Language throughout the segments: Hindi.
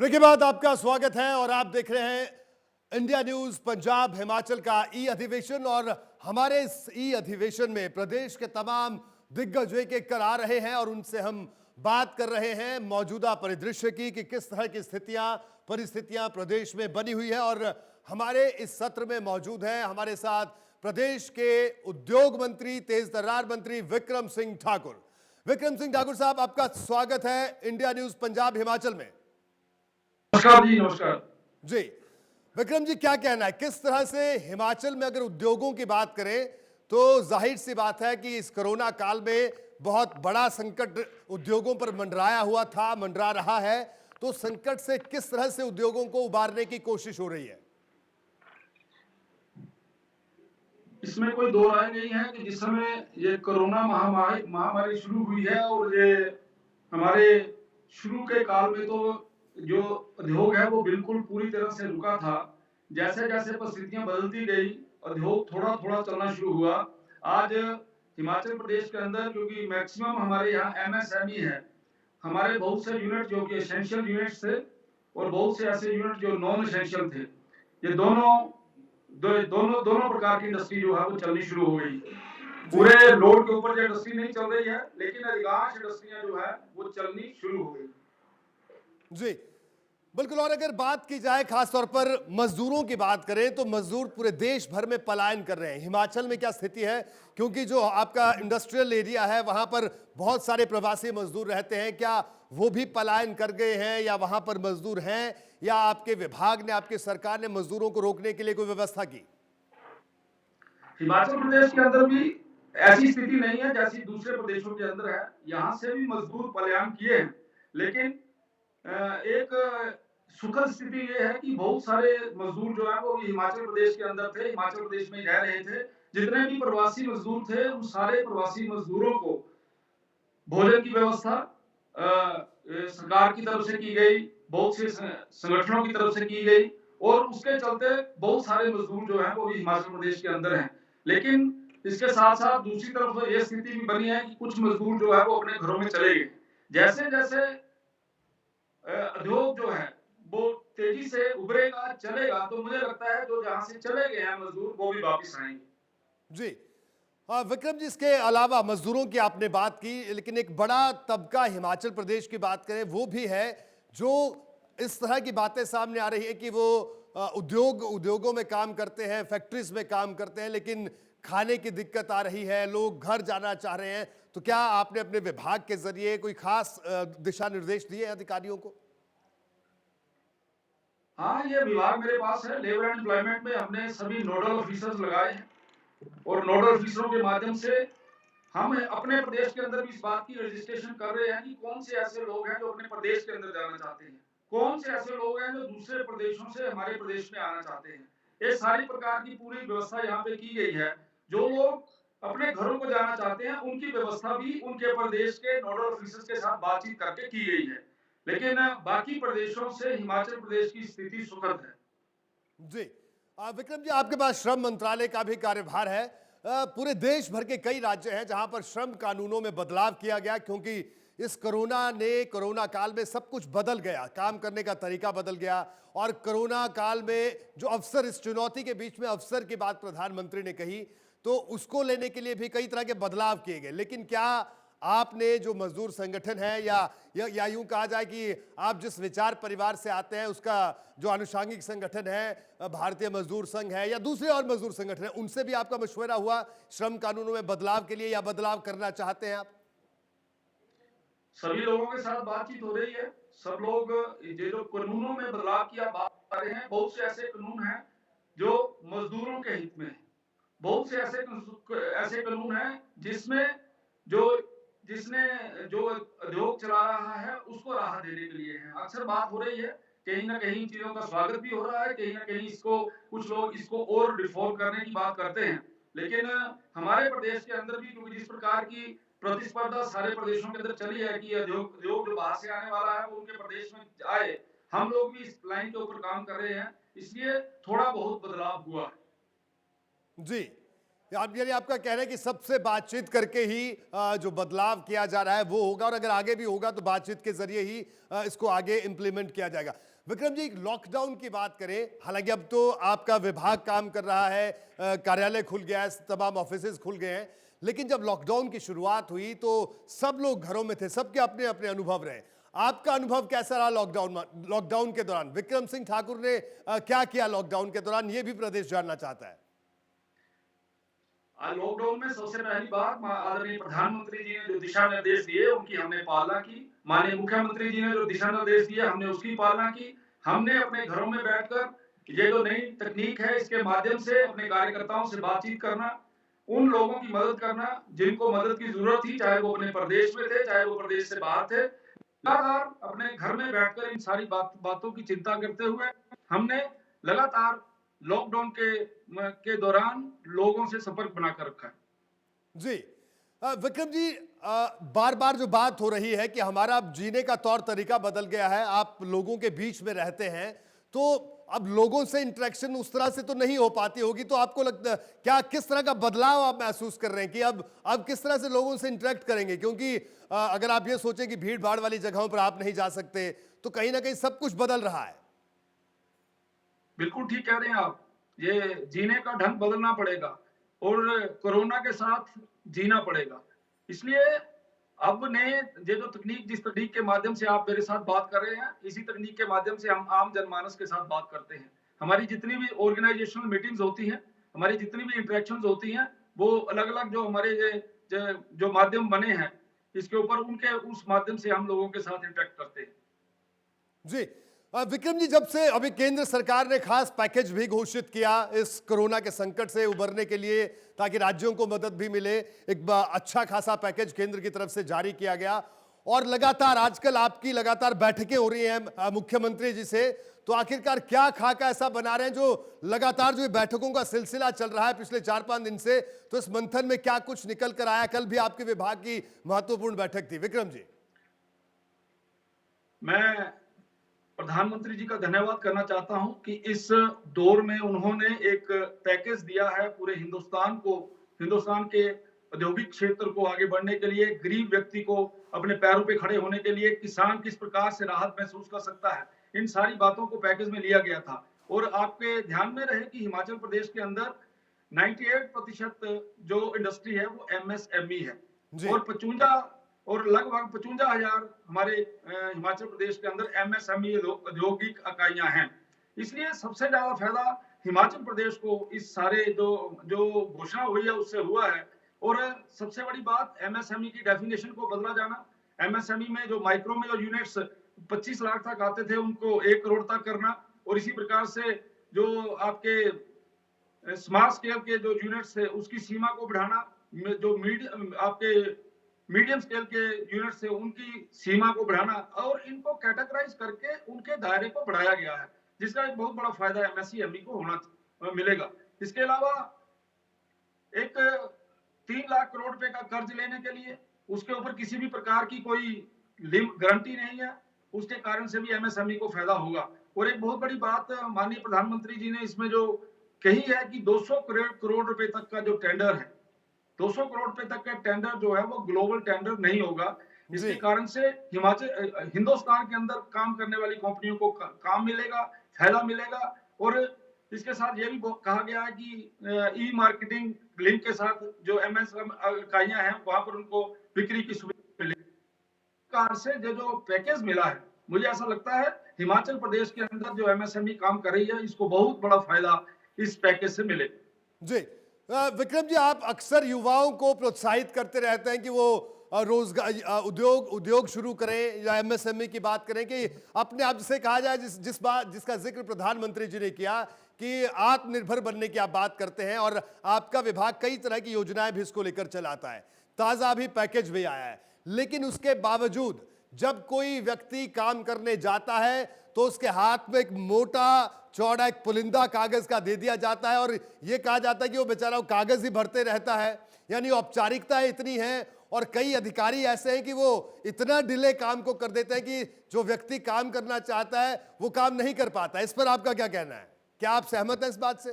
ब्रेक के बाद आपका स्वागत है और आप देख रहे हैं इंडिया न्यूज पंजाब हिमाचल का ई अधिवेशन। और हमारे इस ई अधिवेशन में प्रदेश के तमाम दिग्गज एक एक कर आ रहे हैं और उनसे हम बात कर रहे हैं मौजूदा परिदृश्य की कि किस तरह की परिस्थितियां प्रदेश में बनी हुई है। और हमारे इस सत्र में मौजूद है हमारे साथ प्रदेश के उद्योग मंत्री, तेज तर्रार मंत्री विक्रम सिंह ठाकुर। विक्रम सिंह ठाकुर साहब, आपका स्वागत है इंडिया न्यूज पंजाब हिमाचल में। नमस्कार जी। नमस्कार जी विक्रम जी, क्या कहना है, किस तरह से हिमाचल में अगर उद्योगों की बात करें तो जाहिर सी बात है कि इस कोरोना काल में बहुत बड़ा संकट उद्योगों पर मंडराया हुआ था, मंडरा रहा है, तो संकट से किस तरह से उद्योगों को उबारने की कोशिश हो रही है? इसमें कोई दो राय नहीं है कि जिस समय ये कोरोना महामारी शुरू हुई है और ये हमारे शुरू के काल में तो जो उद्योग है वो बिल्कुल पूरी तरह से रुका था। जैसे जैसे परिस्थितियां बदलती गई, उद्योग थोड़ा थोड़ा चलना शुरू हुआ। आज हिमाचल प्रदेश के अंदर क्योंकि मैक्सिमम हमारे यहाँ एमएसएमई है, हमारे बहुत से यूनिट जो कि एसेंशियल यूनिट्स थे और बहुत से ऐसे यूनिट जो नॉन एसेंशियल थे, ये दोनों प्रकार की इंडस्ट्री जो है वो चलनी शुरू हो गई। पूरे लोड के ऊपर जो इंडस्ट्री नहीं चल रही है, लेकिन अधिकांश इंडस्ट्रियां जो है वो चलनी शुरू हो गई। जी बिल्कुल। और अगर बात की जाए खासतौर पर मजदूरों की बात करें तो मजदूर पूरे देश भर में पलायन कर रहे हैं। हिमाचल में क्या स्थिति है, क्योंकि जो आपका इंडस्ट्रियल एरिया है वहां पर बहुत सारे प्रवासी मजदूर रहते हैं, क्या वो भी पलायन कर गए हैं या वहां पर मजदूर हैं, या आपके विभाग ने, आपकी सरकार ने मजदूरों को रोकने के लिए कोई व्यवस्था की? हिमाचल प्रदेश के अंदर भी ऐसी स्थिति नहीं है जैसी दूसरे प्रदेशों के अंदर है। यहाँ से भी मजदूर पलायन किए हैं, लेकिन एक सुखद स्थिति ये है कि बहुत सारे मजदूर जो है वो हिमाचल प्रदेश के अंदर थे, हिमाचल प्रदेश में रह रहे थे। जितने भी प्रवासी मजदूर थे उन सारे प्रवासी मजदूरों को भोजन की व्यवस्था सरकार की तरफ से की गई, बहुत से संगठनों की तरफ से की गई और उसके चलते बहुत सारे मजदूर जो हैं वो भी हिमाचल प्रदेश के अंदर हैं। लेकिन इसके साथ साथ दूसरी तरफ ये स्थिति भी बनी है कि कुछ मजदूर जो है वो अपने घरों में चले गए। जैसे जैसे उद्योग जो है वो तेजी से उभरेगा, चलेगा, तो मुझे लगता है जो जहां से चले गए हैं मजदूर वो भी वापस आएंगे। जी विक्रम जी, इसके अलावा मजदूरों की आपने बात की, लेकिन एक बड़ा तबका हिमाचल प्रदेश की बात करें वो भी है जो इस तरह की बातें सामने आ रही है कि वो उद्योगों में काम करते हैं, फैक्ट्रीज में काम करते हैं, लेकिन खाने की दिक्कत आ रही है, लोग घर जाना चाह रहे हैं। तो क्या आपने अपने विभाग के जरिए कोई खास दिशा निर्देश दिए अधिकारियों को? हाँ, ये विभाग मेरे पास है। लेबर एंड एम्प्लॉयमेंट में हमने सभी नोडल ऑफिसर्स लगाए हैं और नोडल ऑफिसरों के माध्यम से हम अपने प्रदेश के अंदर भी इस बात की रजिस्ट्रेशन कर रहे हैं कि कौन से ऐसे लोग हैं जो अपने प्रदेश के अंदर जाना चाहते हैं, कौन से ऐसे लोग हैं जो दूसरे प्रदेशों से हमारे प्रदेश में आना चाहते हैं। ये सारी प्रकार की पूरी व्यवस्था यहाँ पे की गई है। जो लोग अपने घरों को जाना चाहते हैं उनकी व्यवस्था भी उनके प्रदेश के नोडल ऑफिसर्स के साथ बातचीत करके की गई है। लेकिन बाकी प्रदेशों से हिमाचल प्रदेश की स्थिति सुखद है। जी विक्रम जी, आपके पास श्रम मंत्रालय का भी कार्यभार है। पूरे देश भर के कई राज्य हैं जहां पर श्रम कानूनों में बदलाव किया गया, क्योंकि इस कोरोना काल में सब कुछ बदल गया, काम करने का तरीका बदल गया। और कोरोना काल में जो अवसर, इस चुनौती के बीच में अवसर की बात प्रधानमंत्री ने कही, तो उसको लेने के लिए भी कई तरह के बदलाव किए गए। लेकिन क्या आपने जो मजदूर संगठन है या यूं कहा जाए कि आप जिस विचार परिवार से आते हैं उसका जो आनुषंगिक संगठन है, भारतीय मजदूर संघ है या दूसरे और मजदूर संगठन है, उनसे भी आपका मशवरा हुआ श्रम कानूनों में बदलाव के लिए, या बदलाव करना चाहते हैं आप? सभी लोगों के साथ बातचीत हो रही है। सब लोग ये जो कानूनों में बदलाव की आप बात कर रहे हैं, बहुत से ऐसे कानून हैं जो मजदूरों के हित में है। बहुत से ऐसे कानून हैं जिसने जो उद्योग चला रहा है उसको राहत देने के लिए है। अक्सर बात हो रही है, कहीं ना कहीं चीजों का स्वागत भी हो रहा है, कहीं ना कहीं इसको कुछ लोग इसको और रिफॉर्म करने की बात करते हैं। लेकिन हमारे प्रदेश के अंदर भी क्योंकि जिस प्रकार की प्रतिस्पर्धा सारे प्रदेशों के अंदर चली है कि उद्योग जो बाहर से आने वाला है वो उनके प्रदेश में आए, हम लोग भी इस लाइन के ऊपर काम कर रहे हैं, इसलिए थोड़ा बहुत बदलाव हुआ है। जी, यानी आपका कहना है कि सबसे बातचीत करके ही जो बदलाव किया जा रहा है वो होगा, और अगर आगे भी होगा तो बातचीत के जरिए ही इसको आगे इंप्लीमेंट किया जाएगा। विक्रम जी, लॉकडाउन की बात करें, हालांकि अब तो आपका विभाग काम कर रहा है, कार्यालय खुल गया है, तमाम ऑफिसेज खुल गए हैं, लेकिन जब लॉकडाउन की शुरुआत हुई तो सब लोग घरों में थे, सबके अपने अपने अनुभव रहे। आपका अनुभव कैसा रहा लॉकडाउन के दौरान? विक्रम सिंह ठाकुर ने क्या किया लॉकडाउन के दौरान, ये भी प्रदेश जानना चाहता है। आज लॉकडाउन में सबसे पहली बात आदरणीय प्रधानमंत्री जी ने जो दिशा निर्देश दिए उनकी हमने पालना की। माननीय मुख्यमंत्री जी ने जो दिशा निर्देश दिए हमने उसकी पालना की। हमने अपने घरों में बैठकर ये जो नई तकनीक है इसके माध्यम से अपने कार्यकर्ताओं से बातचीत करना, उन लोगों की मदद करना जिनको मदद की जरूरत थी, चाहे वो अपने प्रदेश में थे, चाहे वो प्रदेश से बाहर थे। लगातार अपने घर में बैठकर इन सारी बातों की चिंता करते हुए हमने लगातार लॉकडाउन के दौरान लोगों से संपर्क बनाकर रखा है। जी, विक्रम जी, बार बार जो बात हो रही है कि हमारा अब जीने का तौर तरीका बदल गया है, आप लोगों के बीच में रहते हैं, तो अब लोगों से इंटरेक्शन उस तरह से तो नहीं हो पाती होगी, तो आपको लगता है क्या, किस तरह का बदलाव आप महसूस कर रहे हैं कि अब किस तरह से लोगों से इंटरेक्ट करेंगे? क्योंकि अगर आप ये सोचें कि भीड़ भाड़ वाली जगहों पर आप नहीं जा सकते, तो कहीं ना कहीं सब कुछ बदल रहा है। बिल्कुल ठीक कह रहे हैं आप। ये जीने का ढंग बदलना पड़ेगा और कोरोना के साथ जीना पड़ेगा। इसलिए अब ने ये जो तकनीक, जिस तकनीक के माध्यम से आप मेरे साथ बात कर रहे हैं, इसी तकनीक के माध्यम से हम आम जनमानस के साथ बात करते हैं। हमारी जितनी भी ऑर्गेनाइजेशनल मीटिंग्स होती हैं, हमारी जितनी भी इंटरेक्शंस होती हैं, वो अलग-अलग जो हमारे जो माध्यम बने हैं, इसके ऊपर उनके उस माध्यम से हम लोगों के साथ इंटरेक्ट करते हैं। जी, विक्रम जी, जब से अभी केंद्र सरकार ने खास पैकेज भी घोषित किया इस कोरोना के संकट से उबरने के लिए, ताकि राज्यों को मदद भी मिले, एक अच्छा खासा पैकेज केंद्र की तरफ से जारी किया गया, और लगातार आजकल आपकी लगातार बैठकें हो रही हैं मुख्यमंत्री जी से, तो आखिरकार क्या खाका ऐसा बना रहे हैं जो लगातार जो बैठकों का सिलसिला चल रहा है पिछले 4-5 दिन से, तो इस मंथन में क्या कुछ निकल कर आया? कल भी आपके विभाग की महत्वपूर्ण बैठक थी। विक्रम जी, मैं प्रधानमंत्री जी का धन्यवाद करना चाहता हूं कि इस दौर में उन्होंने एक पैकेज दिया है पूरे हिंदुस्तान को, हिंदुस्तान के औद्योगिक क्षेत्र को आगे बढ़ने के लिए, गरीब व्यक्ति को अपने पैरों पे खड़े होने के लिए, किसान किस प्रकार से राहत महसूस कर सकता है, इन सारी बातों को पैकेज में लिया गया था। और आपके ध्यान में रहे कि हिमाचल प्रदेश के अंदर 98% जो इंडस्ट्री है वो एमएसएमई है और 55 और लगभग 55,000 हमारे हिमाचल प्रदेश के अंदर एमएसएमई औद्योगिक इकाइयां हैं। इसलिए सबसे ज्यादा फायदा हिमाचल प्रदेश को इस सारे जो जो घोषणा हुई है उससे हुआ है। और सबसे बड़ी बात एमएसएमई की डेफिनेशन को बदला जाना। एमएसएमई में जो माइक्रो में जो यूनिट्स 25 लाख तक आते थे उनको 1 करोड़ तक करना, और इसी प्रकार से जो आपके स्मॉल स्केल के जो यूनिट्स है उसकी सीमा को बढ़ाना, जो आपके मीडियम स्केल के यूनिट से उनकी सीमा को बढ़ाना, और इनको कैटेगराइज करके उनके दायरे को बढ़ाया गया है, जिसका एक बहुत बड़ा फायदा एमएसएमई को मिलेगा। इसके अलावा एक 3 लाख करोड़ रुपए का कर्ज लेने के लिए उसके ऊपर किसी भी प्रकार की कोई गारंटी नहीं है, उसके कारण से भी एमएसएमई को फायदा होगा। और एक बहुत बड़ी बात माननीय प्रधानमंत्री जी ने इसमें जो कही है कि 200 करोड़ रुपए तक का जो टेंडर है, 200 करोड़ रुपए तक का टेंडर जो है वो ग्लोबल टेंडर नहीं होगा। इसके कारण से हिंदुस्तान के अंदर काम करने वाली कंपनियों को काम मिलेगा, फायदा मिलेगा। और इसके साथ ये भी कहा गया है कि ई मार्केटिंग लिंक के साथ जो एमएसएम इकाइयां हैं वहां पर उनको बिक्री की सुविधा मिलेगी। कार से जो पैकेज मिला है, मुझे ऐसा लगता है हिमाचल प्रदेश के अंदर जो एमएसएमई काम कर रही है इसको बहुत बड़ा फायदा इस पैकेज से मिले। जी, विक्रम जी, आप अक्सर युवाओं को प्रोत्साहित करते रहते हैं कि वो रोजगार उद्योग शुरू करें, या एमएसएमई की बात करें कि अपने आप जिसे कहा जाए, जिसका जिक्र प्रधानमंत्री जी ने किया कि आत्मनिर्भर बनने की आप बात करते हैं, और आपका विभाग कई तरह की योजनाएं भी इसको लेकर चलाता है, ताजा भी पैकेज भी आया है। लेकिन उसके बावजूद जब कोई व्यक्ति काम करने जाता है तो उसके हाथ में एक मोटा चौड़ा एक पुलिंदा कागज का दे दिया जाता है, और यह कहा जाता है कि वो बेचारा कागज ही भरते रहता है। यानी औपचारिकताएं इतनी हैं, और कई अधिकारी ऐसे हैं कि वो इतना डिले काम को कर देते हैं कि जो व्यक्ति काम करना चाहता है वो काम नहीं कर पाता। इस पर आपका क्या कहना है? क्या आप सहमत हैं इस बात से?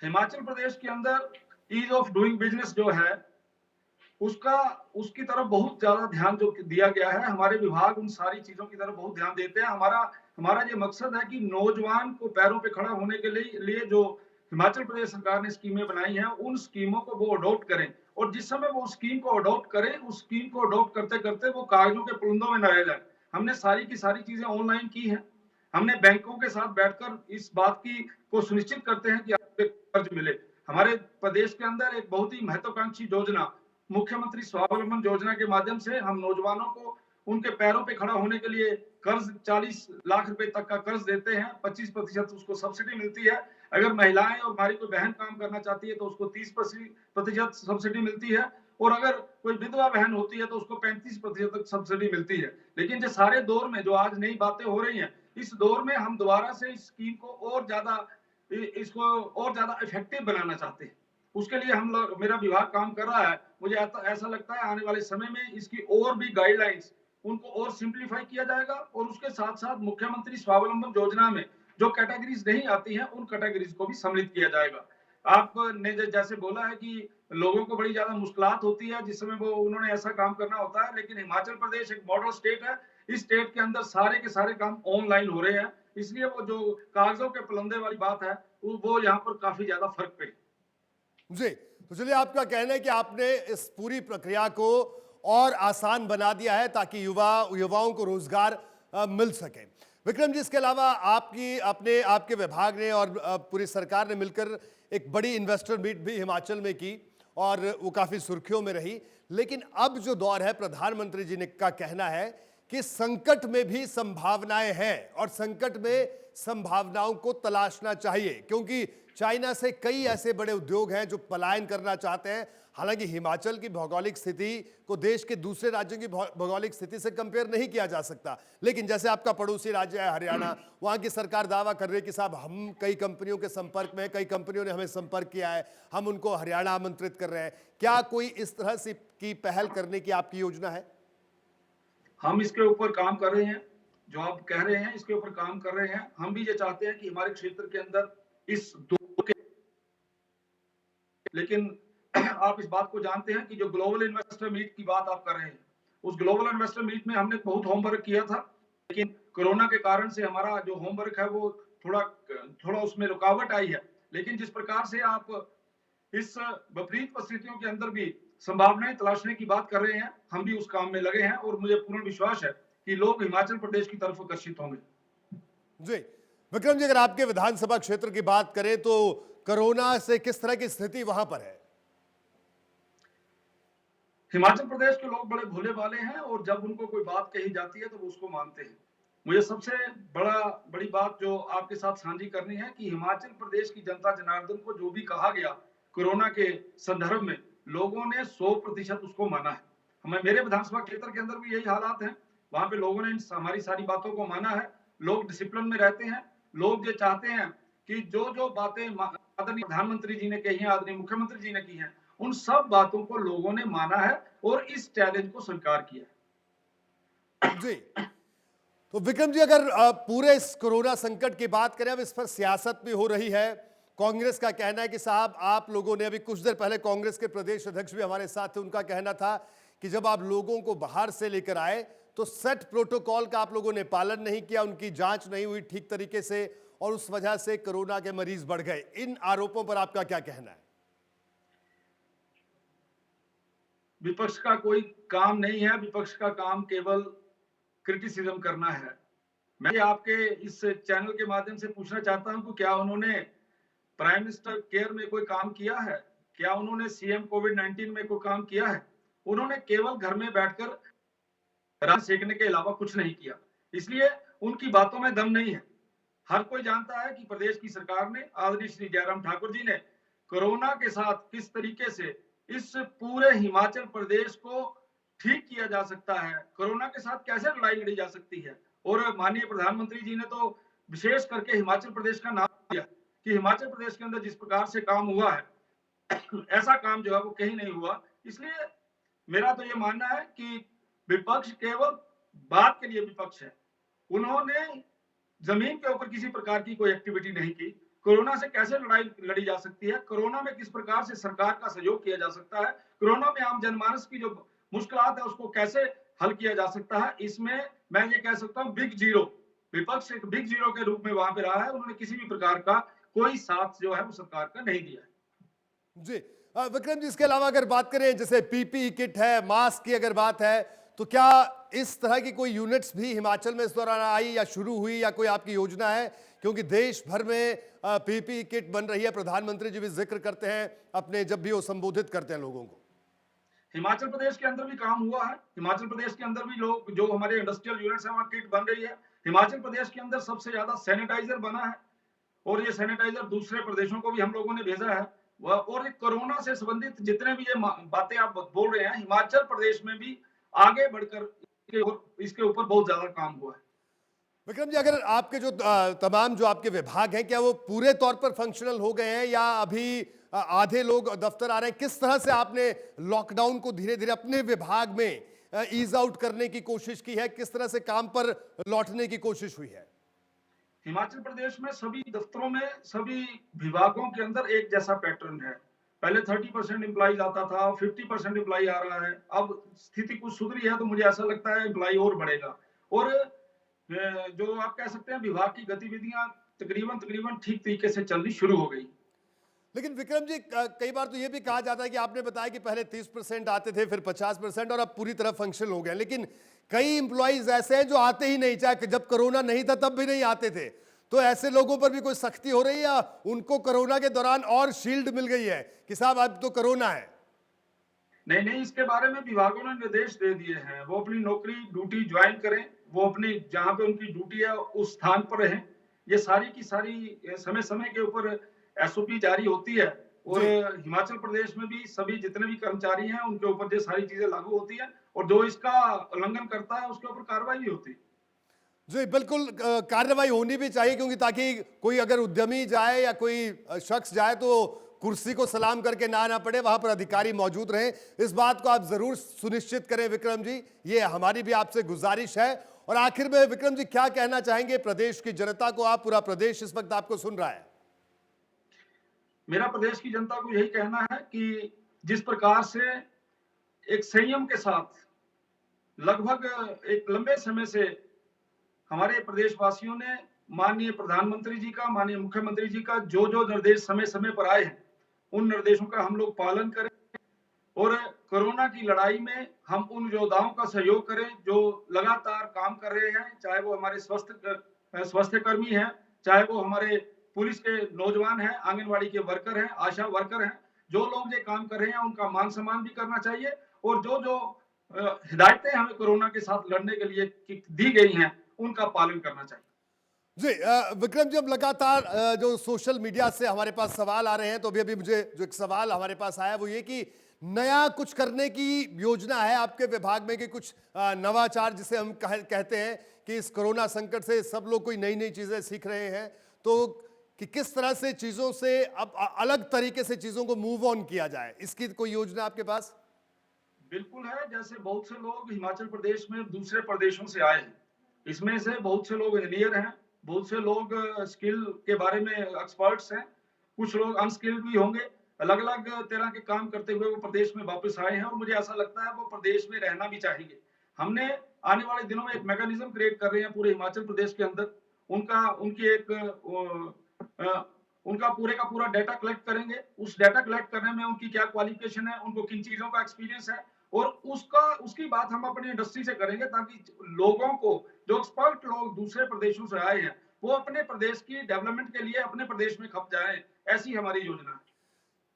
हिमाचल प्रदेश के अंदर ईज ऑफ डूइंग बिजनेस जो है उसकी तरफ बहुत ज्यादा ध्यान जो दिया गया है। हमारे विभाग उन सारी चीजों की तरफ बहुत ध्यान देते हैं। हमारा हमारा ये मकसद है कि नौजवान को पैरों पे खड़ा होने के लिए जो हिमाचल प्रदेश सरकार ने स्कीमें बनाई हैं, उन स्कीमों को वो अडॉप्ट करें। और जिस समय वो स्कीम को अडॉप्ट करें, उस स्कीम को अडॉप्ट करते-करते वो कागज़ों के पुलंदों में ना रह जाए। हमने सारी की सारी चीज़ें ऑनलाइन की हैं। हमने बैंकों के साथ बैठकर इस बात की को सुनिश्चित करते हैं कि आपको कर्ज मिले। हमारे प्रदेश के अंदर एक बहुत ही महत्वाकांक्षी योजना, मुख्यमंत्री स्वावलंबन योजना के माध्यम से हम नौजवानों को उनके पैरों पे खड़ा होने के लिए कर्ज 40 लाख रुपए तक का कर्ज देते हैं, 25% उसको सब्सिडी मिलती है। अगर महिलाएं और हमारी कोई बहन काम करना चाहती है तो उसको 30% सब्सिडी मिलती है, और अगर कोई विधवा बहन होती है तो उसको 35% तक सब्सिडी मिलती है। लेकिन जो सारे दौर में जो आज नई बातें हो रही हैं, इस दौर में हम दोबारा से इस स्कीम को और ज्यादा इसको और ज्यादा इफेक्टिव बनाना चाहते हैं। उसके लिए हम लोग, मेरा विभाग काम कर रहा है। मुझे ऐसा लगता है आने वाले समय में इसकी और भी गाइडलाइंस, उनको और सिंप्लीफाई किया जाएगा, और उसके साथ साथ मुख्यमंत्री स्वावलंबन योजना में जो कैटेगरीज नहीं आती हैं, उन कैटेगरीज को भी सम्मिलित किया जाएगा। आपने जैसे बोला है कि लोगों को बड़ी ज्यादा मुश्किलात होती है जिस समय वो उन्होंने ऐसा काम करना होता है, लेकिन हिमाचल प्रदेश एक मॉडल स्टेट है। इस स्टेट के अंदर सारे के सारे काम ऑनलाइन हो रहे हैं, इसलिए वो जो कागजों के पुलंदे वाली बात है, वो यहाँ पर काफी ज्यादा फर्क पे। जी, तो चलिए, आपका कहना है कि आपने इस पूरी प्रक्रिया को और आसान बना दिया है ताकि युवाओं को रोजगार मिल सके। विक्रम जी, इसके अलावा आपके विभाग ने और पूरी सरकार ने मिलकर एक बड़ी इन्वेस्टर मीट भी हिमाचल में की और वो काफी सुर्खियों में रही। लेकिन अब जो दौर है, प्रधानमंत्री जी ने का कहना है कि संकट में भी संभावनाएं हैं और संकट में संभावनाओं को तलाशना चाहिए, क्योंकि चाइना से कई ऐसे बड़े उद्योग हैं जो पलायन करना चाहते हैं। हालांकि हिमाचल की भौगोलिक स्थिति को देश के दूसरे राज्यों की भौगोलिक स्थिति से कंपेयर नहीं किया जा सकता, लेकिन जैसे आपका पड़ोसी राज्य है हरियाणा, वहां की सरकार दावा कर रही है कि साहब हम कई कंपनियों के संपर्क में, कई कंपनियों ने हमें संपर्क किया है, हम उनको हरियाणा आमंत्रित कर रहे हैं। क्या कोई इस तरह से की पहल करने की आपकी योजना है? हम इसके ऊपर काम कर रहे हैं, जो आप कह रहे हैं इसके ऊपर काम कर रहे हैं। हम भी ये चाहते हैं कि हमारे क्षेत्र के अंदर इस दो के, लेकिन आप इस बात को जानते हैं कि जो ग्लोबल इन्वेस्टर मीट की बात आप कर रहे हैं, उस ग्लोबल इन्वेस्टर मीट में हमने बहुत होमवर्क किया था, लेकिन कोरोना के कारण से हमारा जो होमवर्क है वो थोड़ा उसमें रुकावट आई है। लेकिन जिस प्रकार से आप इस विपरीत परिस्थितियों के अंदर भी संभावनाएं तलाशने की बात कर रहे हैं, हम भी उस काम में लगे हैं, और मुझे पूर्ण विश्वास है कि लोग हिमाचल प्रदेश की तरफ आकर्षित होंगे। जी, विक्रम जी, अगर आपके विधानसभा क्षेत्र की बात करें तो कोरोना से किस तरह की स्थिति वहां पर है? हिमाचल प्रदेश के लोग बड़े भोले भाले हैं, और जब उनको कोई बात कही जाती है तो वो उसको मानते हैं। मुझे सबसे बड़ी बात जो आपके साथ साझी करनी है कि हिमाचल प्रदेश की जनता जनार्दन को जो भी कहा गया कोरोना के संदर्भ में, लोगों ने 100% उसको माना है। हमें, मेरे विधानसभा क्षेत्र के अंदर भी यही हालात हैं। वहां पे लोगों ने हमारी सारी बातों को माना है। लोग डिसिप्लिन में रहते हैं। लोग ये चाहते हैं कि जो बातें आदरणीय प्रधानमंत्री जी ने कही हैं, आदरणीय मुख्यमंत्री जी ने की हैं, उन सब बातों को लोगों ने माना है और इस चैलेंज को स्वीकार किया है। जी, तो विक्रम जी, अगर पूरे इस कोरोना संकट की बात करें, अब इस पर सियासत भी हो रही है। कांग्रेस का कहना है कि साहब, आप लोगों ने, अभी कुछ देर पहले कांग्रेस के प्रदेश अध्यक्ष भी हमारे साथ थे, उनका कहना था कि जब आप लोगों को बाहर से लेकर आए तो सेट प्रोटोकॉल का आप लोगों ने पालन नहीं किया, उनकी जांच नहीं हुई ठीक तरीके से, और उस वजह से कोरोना के मरीज बढ़ गए। इन आरोपों पर आपका क्या कहना है? विपक्ष का कोई काम नहीं है, विपक्ष का काम केवल क्रिटिसिज्म करना है। मैं आपके इस चैनल के माध्यम से पूछना चाहता हूं कि क्या उन्होंने प्राइम मिनिस्टर केयर में कोई काम किया है? क्या उन्होंने सीएम कोविड-19 में कोई काम किया है? उन्होंने केवल घर में बैठकर रात सेकने के अलावा कुछ नहीं किया, इसलिए उनकी बातों में दम नहीं है। हर कोई जानता है कि प्रदेश की सरकार ने, आदरणीय श्री जयराम ठाकुर जी ने कोरोना के साथ किस तरीके से इस पूरे हिमाचल प्रदेश को ठीक किया जा सकता है, कोरोना के साथ कैसे लड़ाई लड़ी जा सकती है। और माननीय प्रधानमंत्री जी ने तो विशेष करके हिमाचल प्रदेश का नाम दिया कि हिमाचल प्रदेश के अंदर जिस प्रकार से काम हुआ है, ऐसा काम जो है वो कहीं नहीं हुआ। इसलिए मेरा तो ये मानना है कि विपक्ष केवल बात के लिए विपक्ष है। उन्होंने जमीन के ऊपर किसी प्रकार की कोई एक्टिविटी नहीं की। कोरोना से कैसे लड़ाई लड़ी जा सकती है, कोरोना में किस प्रकार से सरकार का सहयोग किया जा सकता है, कोरोना में आम जनमानस की जो मुश्किलात है उसको कैसे हल किया जा सकता है, इसमें मैं ये कह सकता हूं बिग जीरो विपक्ष एक बिग जीरो के रूप में वहां पे रहा है। उन्होंने किसी भी प्रकार का कोई साथ जो है वो सरकार का नहीं दिया है। जी। विक्रम जी, इसके अलावा अगर बात करें जैसे पीपीई किट है, मास्क की अगर बात है, तो क्या इस तरह की कोई यूनिट्स भी हिमाचल में इस दौरान आई या शुरू हुई, या कोई आपकी योजना है? क्योंकि देश भर में पीपीई किट बन रही है, प्रधानमंत्री जी भी जिक्र करते हैं अपने जब भी वो संबोधित करते हैं लोगों को। हिमाचल प्रदेश के अंदर भी काम हुआ है। हिमाचल प्रदेश के अंदर भी लोग जो हमारे इंडस्ट्रियल यूनिट्स हैं वहाँ किट बन रही है। हिमाचल प्रदेश के अंदर सबसे ज्यादा सैनिटाइजर बना है और ये सैनिटाइजर दूसरे प्रदेशों को भी हम लोगों ने भेजा है। और कोरोना से संबंधित जितने भी ये बातें आप बोल रहे हैं, हिमाचल प्रदेश में भी आगे बढ़कर इसके ऊपर बहुत ज्यादा काम हुआ है। विक्रम जी, अगर आपके जो तमाम जो आपके विभाग हैं, क्या वो पूरे तौर पर फंक्शनल हो गए हैं, या अभी आधे लोग दफ्तर आ रहे हैं? किस तरह से आपने लॉकडाउन को धीरे धीरे अपने विभाग में ईज आउट करने की कोशिश की है? किस तरह से काम पर लौटने की कोशिश हुई है? हिमाचल प्रदेश में सभी दफ्तरों में सभी विभागों के अंदर एक जैसा पैटर्न है। पहले 30% एम्प्लॉइज आता था, 50% एम्प्लॉय आ रहा है। अब स्थिति कुछ सुधरी है तो मुझे ऐसा लगता है एम्प्लॉय और बढ़ेगा। और जो आप कह सकते हैं विभाग की गतिविधियां तकरीबन तकरीबन ठीक तरीके से चलनी शुरू हो गई। लेकिन विक्रम जी, कई बार तो ये भी कहा जाता है कि आपने बताया कि पहले 30% आते थे, फिर 50%, और अब पूरी तरह फंक्शनल हो गए। लेकिन कई इंप्लॉइज ऐसे हैं जो आते ही नहीं, चाहे जब कोरोना नहीं था तब भी नहीं आते थे। तो ऐसे लोगों पर भी कोई सख्ती हो रही है, या उनको कोरोना के दौरान और शील्ड मिल गई है कि साहब अब तो कोरोना है? नहीं नहीं, इसके बारे में विभागों ने निर्देश दे दिए हैं। वो अपनी नौकरी ड्यूटी ज्वाइन करें, वो अपनी जहां पे उनकी ड्यूटी है उस स्थान पर रहें। ये सारी की सारी समय समय के ऊपर एसओपी जारी होती है। और जी हिमाचल प्रदेश में भी सभी जितने भी कर्मचारी हैं उनके ऊपर ये सारी चीजें लागू होती है और जो इसका उल्लंघन करता है उसके ऊपर कार्रवाई भी होती है। जी, बिल्कुल कार्रवाई होनी भी चाहिए, क्योंकि ताकि कोई अगर उद्यमी जाए या कोई शख्स जाए तो कुर्सी को सलाम करके ना आना पड़े, वहां पर अधिकारी मौजूद रहें। इस बात को आप जरूर सुनिश्चित करें विक्रम जी, ये हमारी भी आपसे गुजारिश है। और आखिर में विक्रम जी, क्या कहना चाहेंगे प्रदेश की जनता को? आप पूरा प्रदेश इस वक्त आपको सुन रहा है। मेरा प्रदेश की जनता को यही कहना है कि जिस प्रकार से एक संयम के साथ लगभग एक लंबे समय से हमारे प्रदेशवासियों ने माननीय प्रधानमंत्री जी का, माननीय मुख्यमंत्री जी का जो जो निर्देश समय समय पर आए हैं, उन निर्देशों का हम लोग पालन करें और कोरोना की लड़ाई में हम उन योद्धाओं का सहयोग करें जो लगातार काम कर रहे हैं, चाहे वो हमारे स्वास्थ्य कर्मी हैं, चाहे वो हमारे पुलिस के नौजवान हैं, आंगनवाड़ी के वर्कर हैं, आशा वर्कर हैं। जो लोग ये काम कर रहे हैं उनका मान सम्मान भी करना चाहिए और जो जो हिदायतें हमें कोरोना के साथ लड़ने के लिए दी गई हैं उनका पालन करना चाहिए। जी विक्रम जी, अब लगातार जो सोशल मीडिया से हमारे पास सवाल आ रहे हैं, तो अभी अभी मुझे जो एक सवाल हमारे पास आया वो ये कि नया कुछ करने की योजना है आपके विभाग में, कि कुछ नवाचार जिसे हम कहते हैं कि इस कोरोना संकट से सब लोग कोई नई नई चीजें सीख रहे हैं, तो कि किस तरह से चीजों से अब अलग तरीके से चीजों को मूव ऑन किया जाए, इसकी कोई योजना आपके पास? बिल्कुल है। जैसे बहुत से लोग हिमाचल प्रदेश में दूसरे प्रदेशों से आए हैं, इसमें से बहुत से लोग इंजीनियर हैं, बहुत से लोग स्किल के बारे में एक्सपर्ट्स हैं, कुछ लोग अनस्किल्ड भी होंगे। अलग अलग तरह के काम करते हुए वो प्रदेश में वापस आए हैं और मुझे ऐसा लगता है वो प्रदेश में रहना भी चाहिए। हमने आने वाले दिनों में एक मैकेनिज्म क्रिएट कर रहे हैं पूरे हिमाचल प्रदेश के अंदर। उनका पूरे का पूरा डाटा कलेक्ट करेंगे। उस डाटा कलेक्ट करने में उनकी क्या क्वालिफिकेशन है, उनको किन चीजों का एक्सपीरियंस है और उसकी बात हम अपनी इंडस्ट्री से करेंगे ताकि लोगों को, जो एक्सपर्ट लोग दूसरे प्रदेशों से आए हैं, वो अपने प्रदेश की डेवलपमेंट के लिए अपने प्रदेश में खप जाएं। ऐसी हमारी योजना है।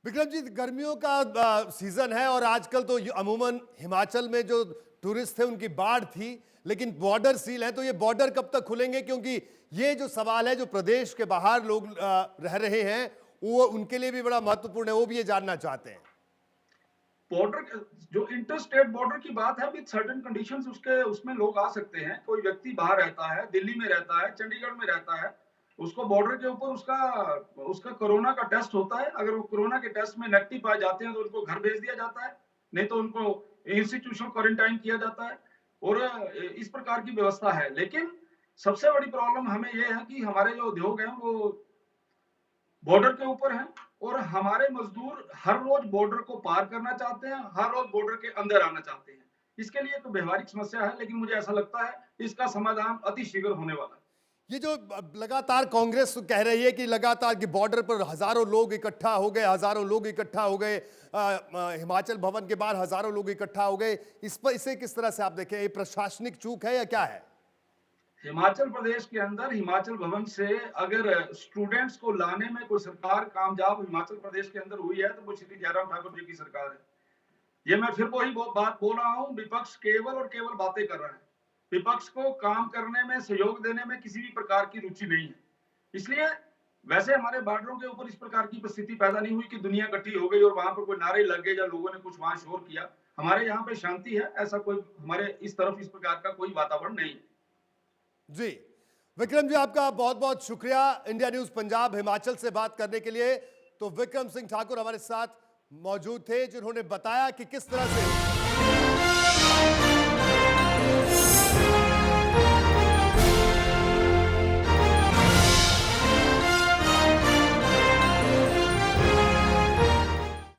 विक्रम जी, गर्मियों का सीजन है और आजकल तो अमूमन हिमाचल में जो टूरिस्ट थे उनकी बाढ़ थी, लेकिन बॉर्डर सील है, तो ये बॉर्डर कब तक खुलेंगे? क्योंकि ये जो सवाल है, जो प्रदेश के बाहर लोग रह रहे हैं, वो उनके लिए भी बड़ा महत्वपूर्ण है, वो भी ये जानना चाहते हैं। बॉर्डर, जो इंटर स्टेट बॉर्डर की बात है, विद सर्टेन कंडीशंस उसमें लोग आ सकते हैं। कोई व्यक्ति बाहर रहता है, दिल्ली में रहता है, चंडीगढ़ में रहता है, उसको बॉर्डर के ऊपर उसका कोरोना का टेस्ट होता है। अगर वो कोरोना के टेस्ट में नेगेटिव पाए जाते हैं तो उनको घर भेज दिया जाता है, नहीं तो उनको इंस्टीट्यूशनल क्वारंटाइन किया जाता है और इस प्रकार की व्यवस्था है। लेकिन सबसे बड़ी प्रॉब्लम हमें यह है कि हमारे जो उद्योग हैं वो बॉर्डर के ऊपर हैं और हमारे मजदूर हर रोज बॉर्डर को पार करना चाहते हैं, हर रोज बॉर्डर के अंदर आना चाहते हैं। इसके लिए तो व्यवहारिक समस्या है, लेकिन मुझे ऐसा लगता है इसका समाधान अति शीघ्र होने वाला है। ये जो लगातार कांग्रेस कह रही है कि लगातार कि बॉर्डर पर हजारों लोग इकट्ठा हो गए, हजारों लोग इकट्ठा हो गए, हिमाचल भवन के बाहर हजारों लोग इकट्ठा हो गए, इस पर इसे किस तरह से आप देखें? ये प्रशासनिक चूक है या क्या है? हिमाचल प्रदेश के अंदर हिमाचल भवन से अगर स्टूडेंट्स को लाने में कोई सरकार कामयाब हिमाचल प्रदेश के अंदर हुई है तो वो श्री जयराम ठाकुर जी की सरकार है। ये मैं फिर वही बात बोल रहा हूं, विपक्ष केवल और केवल बातें कर रहा है। विपक्ष को काम करने में, सहयोग देने में किसी भी प्रकार की रुचि नहीं है। इसलिए वैसे हमारे बॉर्डरों के ऊपर इस प्रकार की परिस्थिति पैदा नहीं हुई कि दुनिया इकट्ठी हो गई और वहां पर कोई नारे लग गए या लोगों ने कुछ वहां शोर किया। हमारे यहाँ पे शांति है, ऐसा कोई हमारे इस तरफ इस प्रकार का कोई वातावरण नहीं है। जी, विक्रम जी, आपका बहुत बहुत शुक्रिया इंडिया न्यूज पंजाब हिमाचल से बात करने के लिए। तो विक्रम सिंह ठाकुर हमारे साथ मौजूद थे, जिन्होंने बताया कि किस तरह से